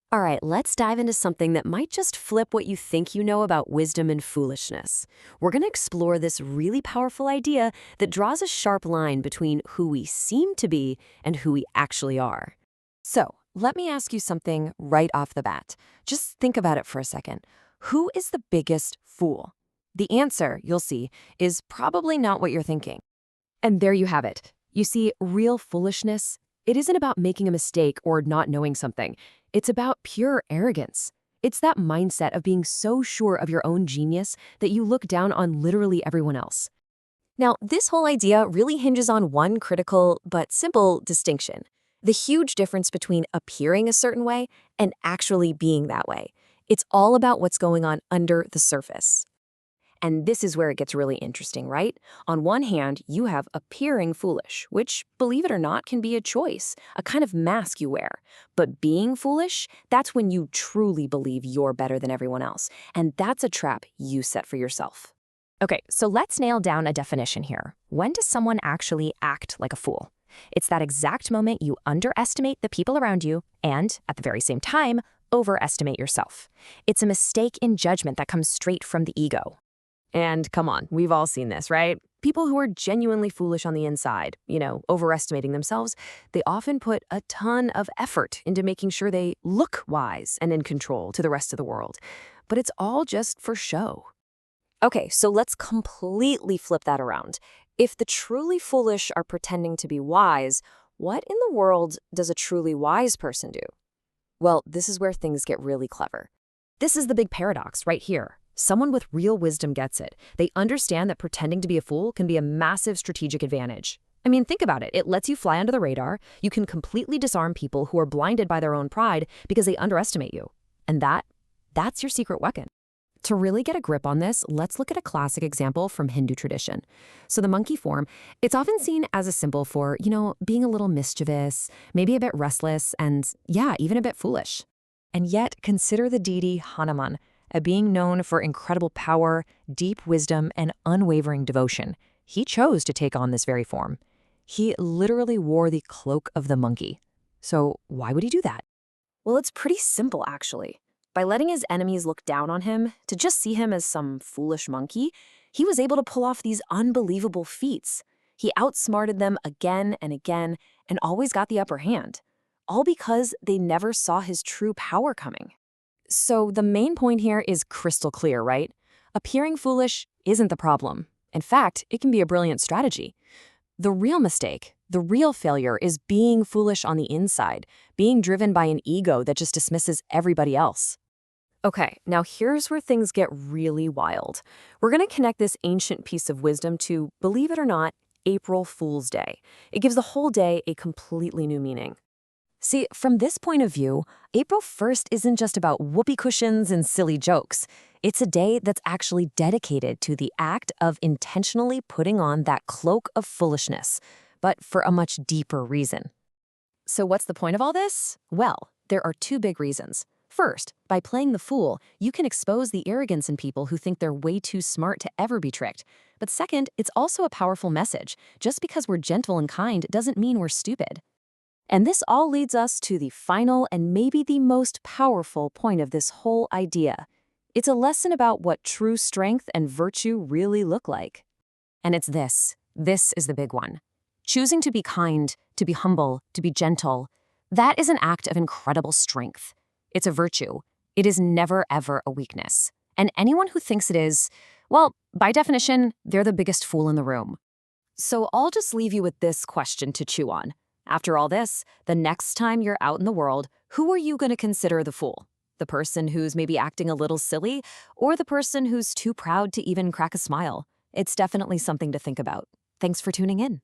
All right, let's dive into something that might just flip what you think you know about wisdom and foolishness. We're going to explore this really powerful idea that draws a sharp line between who we seem to be and who we actually are. So, let me ask you something right off the bat. Just think about it for a second. Who is the biggest fool? The answer, you'll see, is probably not what you're thinking. And there you have it. You see, real foolishness, it isn't about making a mistake or not knowing something. It's about pure arrogance. It's that mindset of being so sure of your own genius that you look down on literally everyone else. Now, this whole idea really hinges on one critical but simple distinction: the huge difference between appearing a certain way and actually being that way. It's all about what's going on under the surface. And this is where it gets really interesting, right? On one hand, you have appearing foolish, which, believe it or not, can be a choice, a kind of mask you wear. But being foolish, that's when you truly believe you're better than everyone else. And that's a trap you set for yourself. Okay, so let's nail down a definition here. When does someone actually act like a fool? It's that exact moment you underestimate the people around you and, at the very same time, overestimate yourself. It's a mistake in judgment that comes straight from the ego. And come on, we've all seen this, right? People who are genuinely foolish on the inside, overestimating themselves, they often put a ton of effort into making sure they look wise and in control to the rest of the world. But it's all just for show. Okay, so let's completely flip that around. If the truly foolish are pretending to be wise, what in the world does a truly wise person do? Well, this is where things get really clever. This is the big paradox right here. Someone with real wisdom gets it. They understand that pretending to be a fool can be a massive strategic advantage. I mean, think about it. It lets you fly under the radar. You can completely disarm people who are blinded by their own pride because they underestimate you. And that's your secret weapon. To really get a grip on this, let's look at a classic example from Hindu tradition. So the monkey form, it's often seen as a symbol for, being a little mischievous, maybe a bit restless, and yeah, even a bit foolish. And yet, consider the deity Hanuman, a being known for incredible power, deep wisdom, and unwavering devotion. He chose to take on this very form. He literally wore the cloak of the monkey. So why would he do that? Well, it's pretty simple, actually. By letting his enemies look down on him, to just see him as some foolish monkey, he was able to pull off these unbelievable feats. He outsmarted them again and again and always got the upper hand, all because they never saw his true power coming. So the main point here is crystal clear, right? Appearing foolish isn't the problem. In fact, it can be a brilliant strategy. The real mistake, the real failure, is being foolish on the inside, being driven by an ego that just dismisses everybody else. Okay, now here's where things get really wild. We're going to connect this ancient piece of wisdom to, believe it or not, April Fool's Day. It gives the whole day a completely new meaning. See, from this point of view, April 1st isn't just about whoopee cushions and silly jokes. It's a day that's actually dedicated to the act of intentionally putting on that cloak of foolishness, but for a much deeper reason. So what's the point of all this? Well, there are two big reasons. First, by playing the fool, you can expose the arrogance in people who think they're way too smart to ever be tricked. But second, it's also a powerful message. Just because we're gentle and kind doesn't mean we're stupid. And this all leads us to the final and maybe the most powerful point of this whole idea. It's a lesson about what true strength and virtue really look like. And it's this. This is the big one. Choosing to be kind, to be humble, to be gentle, that is an act of incredible strength. It's a virtue. It is never, ever a weakness. And anyone who thinks it is, well, by definition, they're the biggest fool in the room. So I'll just leave you with this question to chew on. After all this, the next time you're out in the world, who are you going to consider the fool? The person who's maybe acting a little silly, or the person who's too proud to even crack a smile? It's definitely something to think about. Thanks for tuning in.